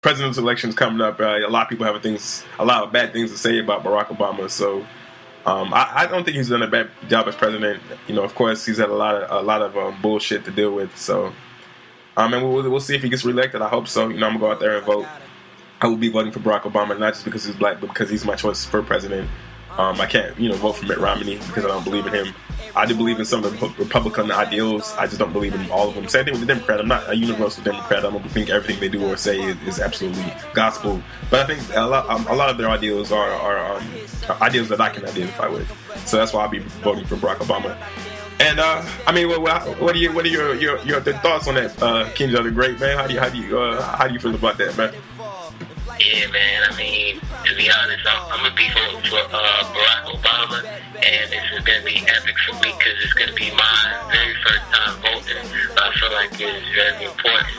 presidential elections coming up. A lot of people have a lot of bad things to say about Barack Obama. So I don't think he's done a bad job as president. Of course, he's had a lot of bullshit to deal with. So, and we'll see if he gets reelected. I hope so. I'm gonna go out there and vote. I will be voting for Barack Obama, not just because he's black, but because he's my choice for president. I can't, vote for Mitt Romney because I don't believe in him. I do believe in some of the Republican ideals. I just don't believe in all of them. Same thing with the Democrat. I'm not a universal Democrat. I don't think everything they do or say is absolutely gospel. But I think a lot of their ideals are ideals that I can identify with. So that's why I'll be voting for Barack Obama. And what are your thoughts on that, King Joe the Great, man? How do you feel about that, man? Yeah, man. To be honest, I'm gonna be voting for Barack Obama, and this is gonna be epic for me because it's gonna be my very first time voting. But I feel like it's very important.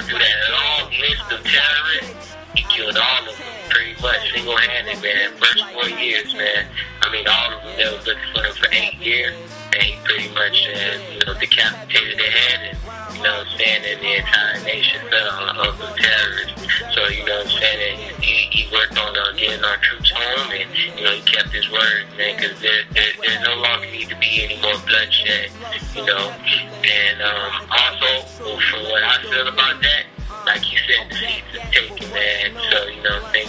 Through that long list of terrorists, he killed all of them pretty much single-handed, man. First 4 years, man. All of them, they was looking for him for 8 years, and he pretty much, decapitated their head, and and the entire nation fell on the terrorists. So, and he worked on getting our troops home, and, he kept his word, man, because there no longer need to be any more bloodshed, And also, from what I feel about that, like you said, the seats are taken, man. So,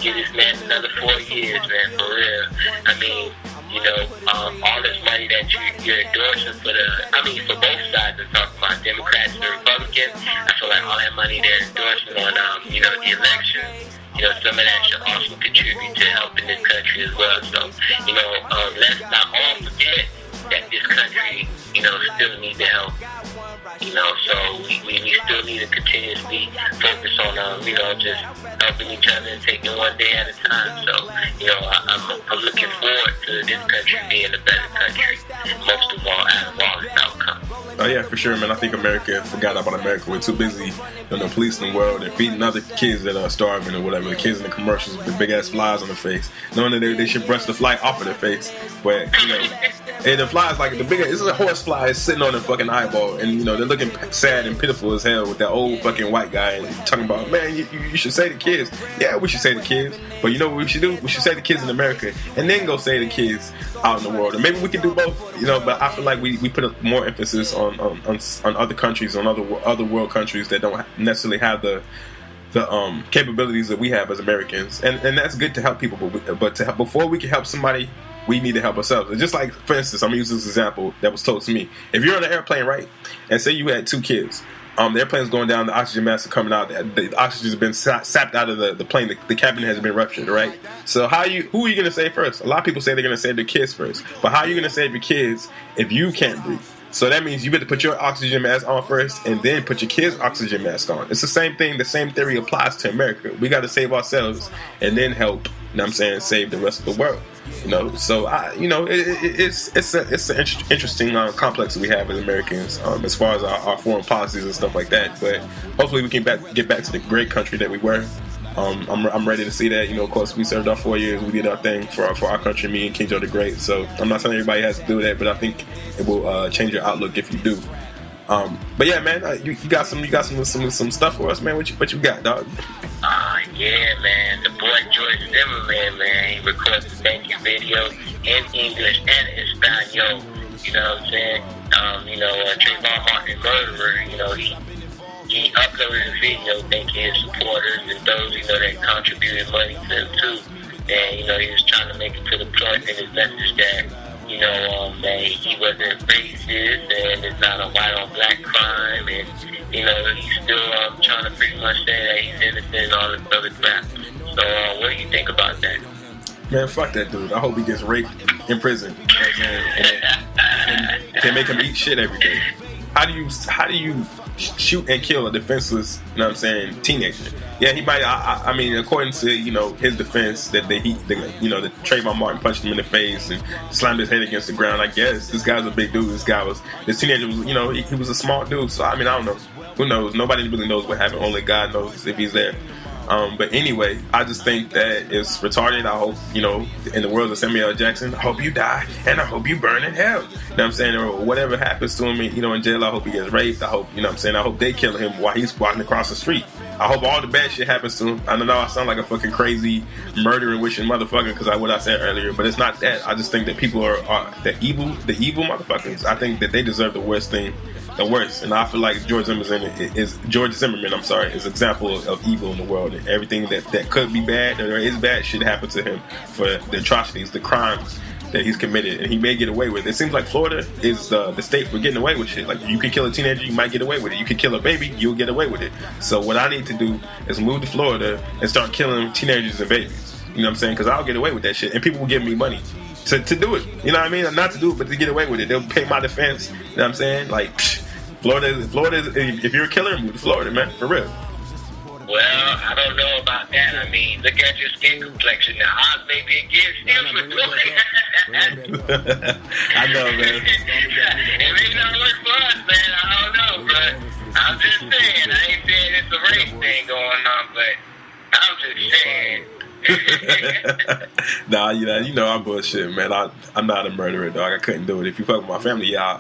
give this man another 4 years, man, for real. All this money that you're endorsing for both sides, I'm talking about Democrats and Republicans, I feel like all that money they're endorsing on, the election, some of that should also contribute to helping this country as well. So, let's not all forget that this country, still needs the help. So we still need to continuously focus on, just helping each other and taking one day at a time. So, I'm looking forward to this country being a better country, most of all, out of all its outcomes. Oh yeah, for sure, man. I think America forgot about America. We're too busy, policing the world and feeding other kids that are starving or whatever. The kids in the commercials with big ass flies on their face, knowing that they should brush the fly off of their face. But and the flies like it's a horse fly is sitting on their fucking eyeball, and they're looking sad and pitiful as hell with that old fucking white guy and talking about, man, you should say to kids. Yeah, we should say to kids, but you know what we should do? We should say to kids in America, and then go say to kids out in the world. And maybe we can do both, But I feel like we put more emphasis on other countries, on other world countries that don't necessarily have the capabilities that we have as Americans, and that's good to help people. But before we can help somebody, we need to help ourselves. And just like, for instance, I'm gonna use this example that was told to me. If you're on an airplane, right, and say you had 2 kids, the airplane's going down, the oxygen mask is coming out, the oxygen's been sapped out of the plane, the cabin has been ruptured, right? So who are you gonna save first? A lot of people say they're gonna save their kids first, but how are you gonna save your kids if you can't breathe? So that means you better put your oxygen mask on first and then put your kids' oxygen mask on. It's the same thing. The same theory applies to America. We got to save ourselves and then help, save the rest of the world. So it's an interesting complex that we have as Americans as far as our foreign policies and stuff like that. But hopefully we can get back to the great country that we were. I'm ready to see that. Of course, we served our 4 years. We did our thing for our country, me and King Joe the Great. So I'm not telling everybody has to do that, but I think it will change your outlook if you do. But yeah, man, you got some stuff for us, man. What you got, dog? Yeah, man. The boy George Zimmerman, man, he recorded a thank you video in English and Espanol. You know what I'm saying? Trayvon Martin Murderous, he uploaded a video thanking his supporters and those, that contributed money to him too. And, he was trying to make it to the point in his message that, that he wasn't racist and it's not a white on black crime, and, he's still trying to pretty much say that he's innocent and all this other crap. So, what do you think about that? Man, fuck that dude. I hope he gets raped in prison. And they make him eat shit every day. How do you shoot and kill a defenseless, teenager? Yeah, he might. According to his defense, that that Trayvon Martin punched him in the face and slammed his head against the ground. I guess this guy's a big dude. This teenager was, he was a small dude. So I don't know. Who knows? Nobody really knows what happened. Only God knows if he's there. But anyway, I just think that it's retarded. I hope, in the words of Samuel L. Jackson, I hope you die and I hope you burn in hell. You know what I'm saying? Or whatever happens to him, in jail, I hope he gets raped. I hope, I hope they kill him while he's walking across the street. I hope all the bad shit happens to him. I don't know I sound like a fucking crazy murdering wishing motherfucker because what I said earlier, but it's not that. I just think that people are the evil motherfuckers. I think that they deserve the worst thing. The worst, and I feel like George Zimmerman is an example of evil in the world, and everything that could be bad or is bad should happen to him for the atrocities, the crimes that he's committed, and he may get away with it. It seems like Florida is the state for getting away with shit. Like, you can kill a teenager, you might get away with it. You can kill a baby, you'll get away with it. So what I need to do is move to Florida and start killing teenagers and babies. You know what I'm saying? Because I'll get away with that shit, and people will give me money to do it. You know what I mean? Not to do it, but to get away with it. They'll pay my defense. You know what I'm saying? Like, Florida, if you're a killer, move to Florida, man, for real. Well, I don't know about that. I mean, look at your skin complexion. The odds may be against you for Florida. I know, man. It may not work for us, man. I don't know, but I'm just saying. I ain't saying it's a race thing going on, but I'm just saying. Nah, you know I'm bullshit, man. I'm not a murderer, dog. I couldn't do it. If you fuck with my family, yeah.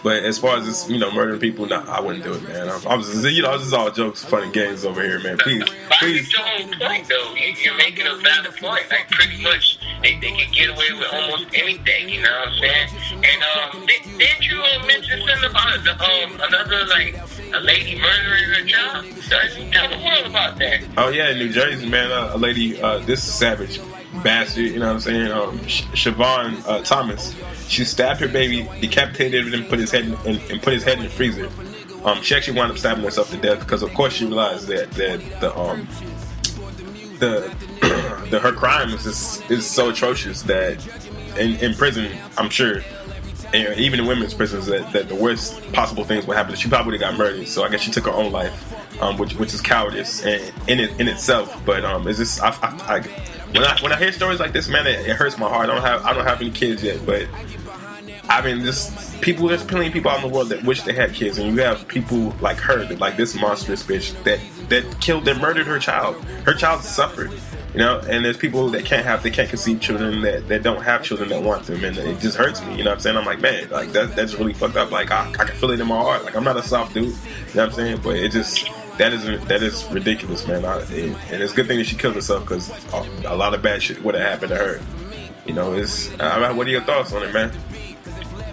But as far as this, murdering people, nah, I wouldn't do it, man. I was just all jokes, fun and games over here, man. Please. But it's your whole point, though. You're making a valid point. Like, pretty much, they can get away with almost anything. You know what I'm saying? And didn't you mention something about another, like, a lady murdering her child? So tell the world about that. Oh yeah, in New Jersey, man, a lady, this savage bastard, you know what I'm saying? Siobhan Thomas. She stabbed her baby, decapitated him, and put his head in the freezer. She actually wound up stabbing herself to death because, of course, she realized that her crime is so atrocious that in prison, I'm sure, and even in women's prisons, that the worst possible things would happen. She probably would have got murdered. So I guess she took her own life, which is cowardice in itself. But it's just when I hear stories like this, man, it hurts my heart. I don't have any kids yet, but I mean, there's plenty of people out in the world that wish they had kids, and you have people like her, like this monstrous bitch that murdered her child. Her child suffered, and there's people that can't conceive children that don't have children that want them, and it just hurts me. You know what I'm saying? I'm like, man, like that's really fucked up. Like I can feel it in my heart. Like I'm not a soft dude, you know what I'm saying? But it just that is ridiculous, man. And it's a good thing that she killed herself because a lot of bad shit would have happened to her. What are your thoughts on it, man?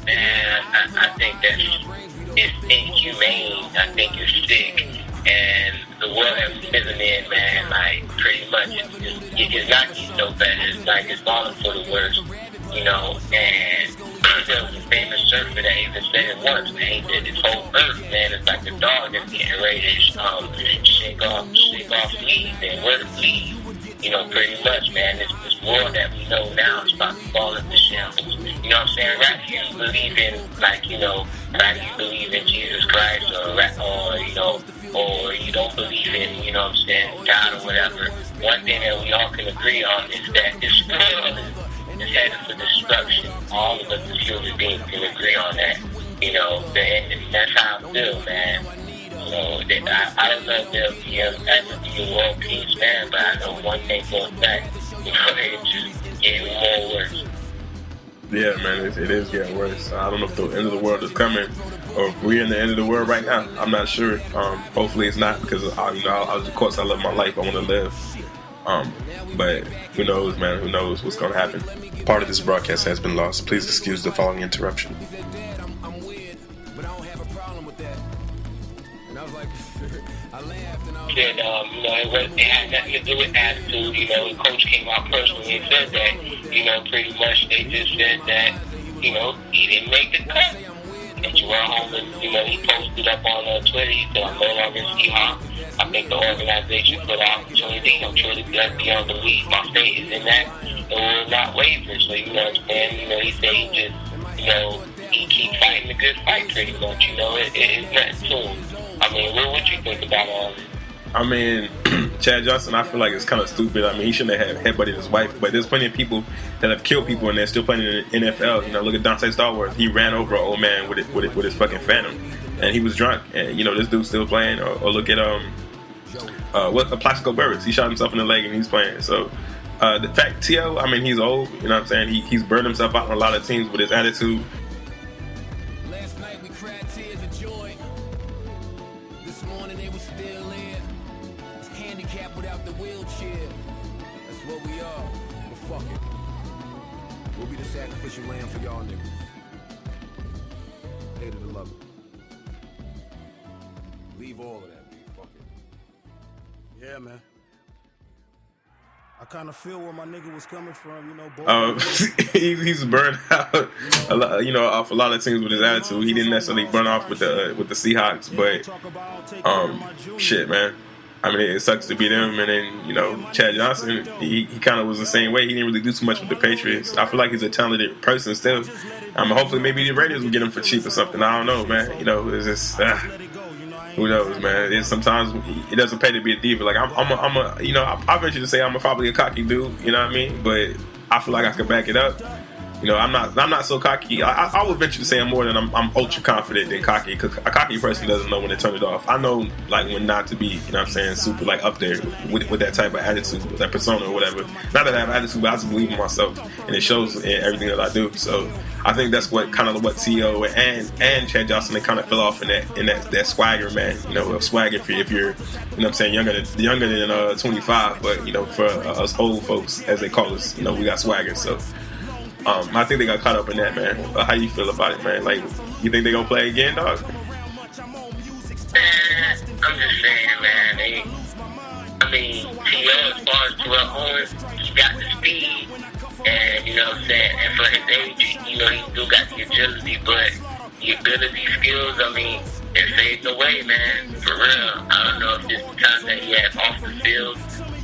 Man, I think it's inhumane. I think it's sick. And the world that we're living in, man, like, pretty much, it's not getting no better. It's like it's falling for the worst, And there was a famous surfer that even said it once, man, that this whole earth, man, is like a dog that's getting ready to shake off leaves and where to bleed. Pretty much, man, this world that we know now is about to fall into shambles. You know what I'm saying? Rather you believe in, rather you believe in Jesus Christ or you don't believe in, God or whatever. One thing that we all can agree on is that this world is headed for destruction. All of us as human beings can agree on that. And that's how I feel, man. I don't know if there'll ever be a world peace, man, but I know one thing for a fact, it's just getting more worse. Yeah, man, it is getting worse. I don't know if the end of the world is coming or if we're in the end of the world right now. I'm not sure. Hopefully it's not because, of course, I love my life. I want to live. But who knows, man? Who knows what's going to happen? Part of this broadcast has been lost. Please excuse the following interruption. Said, it had nothing to do with attitude. The coach came out personally and said that, pretty much they just said that, he didn't make the cut. That you were home and, he posted up on Twitter, he said, I'm no longer Seahawk. I think the organization for the opportunity, I'm truly blessed beyond belief. My faith is in that. It will not waver. So, he said he just, he keeps fighting the good fight pretty much, it's nothing to him. I mean, what you think about all this? I mean, Chad Johnson, I feel like it's kind of stupid. I mean, he shouldn't have headbutted his wife, but there's plenty of people that have killed people and they're still playing in the NFL. Look at Dante Stallworth. He ran over an old man with his fucking Phantom, and he was drunk. And this dude's still playing. Or look at Plaxico Burress. He shot himself in the leg and he's playing. So the fact T.O., I mean, he's old. You know what I'm saying? He's burned himself out on a lot of teams with his attitude. Last night we cried tears of joy. This morning they were still in. handicapped without the wheelchair. That's what we are. But fuck it. We'll be the sacrificial lamb for y'all niggas. Hate it or love it. Leave all of that, B. Fuck it. Yeah, man. I kind of feel where my nigga was coming from, you know. He's burned out a lot, off a lot of things with his attitude. He didn't necessarily burn off with the Seahawks, but shit, man. I mean, it sucks to be them. And then, Chad Johnson, he kind of was the same way. He didn't really do too much with the Patriots. I feel like he's a talented person still. Hopefully maybe the Raiders will get him for cheap or something. I don't know, man. It's just, who knows, man. Sometimes it doesn't pay to be a diva. Like, I venture to say I'm probably a cocky dude, you know what I mean? But I feel like I could back it up. I'm not so cocky. I would venture to say I'm more than I'm ultra confident than cocky, because a cocky person doesn't know when to turn it off. I know like when not to be, super like up there with that type of attitude, with that persona or whatever. Not that I have attitude, but I just believe in myself, and it shows in everything that I do. So I think that's what T.O. and Chad Johnson, they kind of fell off in that swagger, man. Swagger if you're younger than 25, but for us old folks, as they call us, we got swagger. So I think they got caught up in that, man. How you feel about it, man? Like, you think they gonna play again, dog? I'm just saying, man. T.O. as far as Terrell Owens, he got the speed, and and for his age, he still got the agility, but the ability skills, they're fading away, man. For real. I don't know if it's the time that he had off the field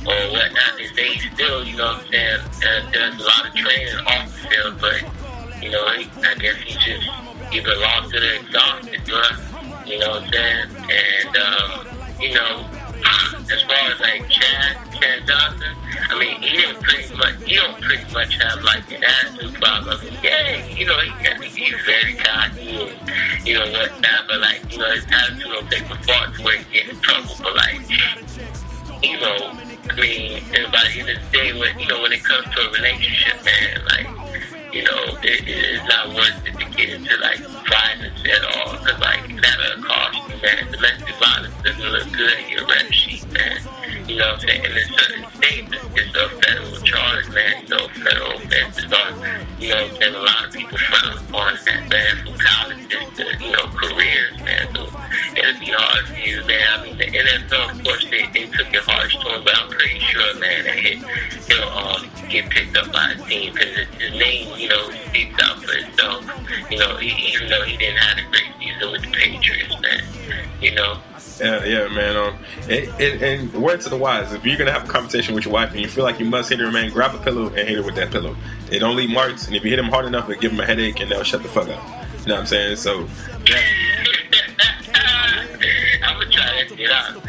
or whatnot. They say he still, does a lot of training off the field, but, I guess he just either lost it or exhausted, bro. You know what I'm saying? And, as far as like Chad Johnson, he don't pretty much have like an attitude problem. He's very cocky and, whatnot, but like, his attitude don't take the far to where he get in trouble, but like, by the end of the day, when it comes to a relationship, man, like, it's not worth it to get into, like, violence at all, because, like, that'll cost you, man. Domestic violence doesn't look good in your rep sheet, man. You know what I'm saying? And in certain states, it's a federal charge, man. Federal offenses are, a lot of people frown upon that, man, from colleges to, careers, man. So it'll be hard for you, man. The NFL, of course, they took it harsh to him, but I'm pretty sure, man, that he'll get picked up by a team, because his name, speaks out for itself. Even though he didn't have a great season with the Patriots, man. Yeah, man. And word to the wise, if you're gonna have a conversation with your wife and you feel like you must hit her, man, grab a pillow and hit her with that pillow. It don't leave marks, and if you hit them hard enough, it'll give them a headache and they'll shut the fuck up. You know what I'm saying? So I'm gonna try to get out.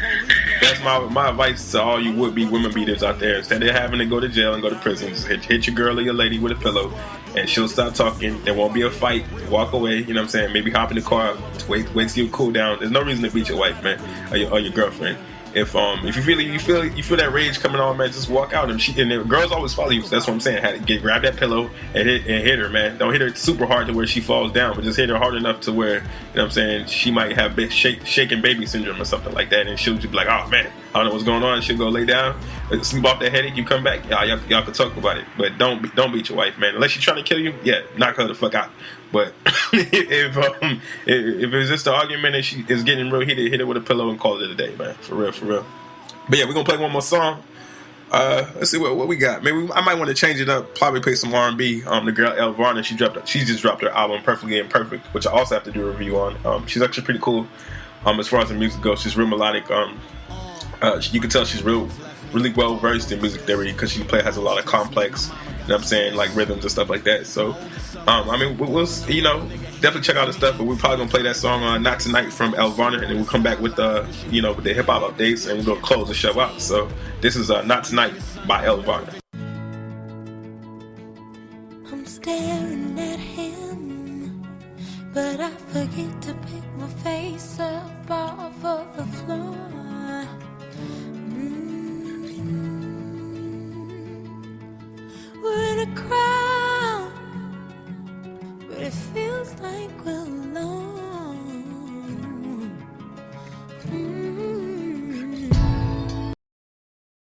That's my advice to all you would-be women beaters out there. Instead of having to go to jail and go to prison, just hit your girl or your lady with a pillow, and she'll stop talking. There won't be a fight. Walk away. You know what I'm saying? Maybe hop in the car. Wait till you cool down. There's no reason to beat your wife, man, or your girlfriend. If you feel that rage coming on, man, just walk out. And the girls always follow you. So that's what I'm saying. Grab that pillow and hit her, man. Don't hit her super hard to where she falls down, but just hit her hard enough to where, you know what I'm saying, she might have shaken baby syndrome or something like that, and she'll just be like, oh man, I don't know what's going on. She'll go lay down, sleep off that headache. You come back, y'all can talk about it, but don't beat your wife, man. Unless she's trying to kill you, yeah, knock her the fuck out. But if it's just an argument and she is getting real heated, hit it with a pillow and call it a day, man. For real. But yeah, we're gonna play one more song. Let's see what we got. Maybe I might want to change it up. Probably play some R&B. The girl Elle Varner, she just dropped her album Perfectly Imperfect, which I also have to do a review on. She's actually pretty cool. As far as the music goes, she's real melodic. You can tell she's really well versed in music theory, because she has a lot of complex, you know what I'm saying, like rhythms and stuff like that. So we'll definitely check out the stuff, but we're probably gonna play that song Not Tonight from Elle Varner, and then we'll come back with the with the hip hop updates, and we're gonna close the show out. So this is Not Tonight by Elle Varner. I'm staring at him, but I forget to pick my face up off of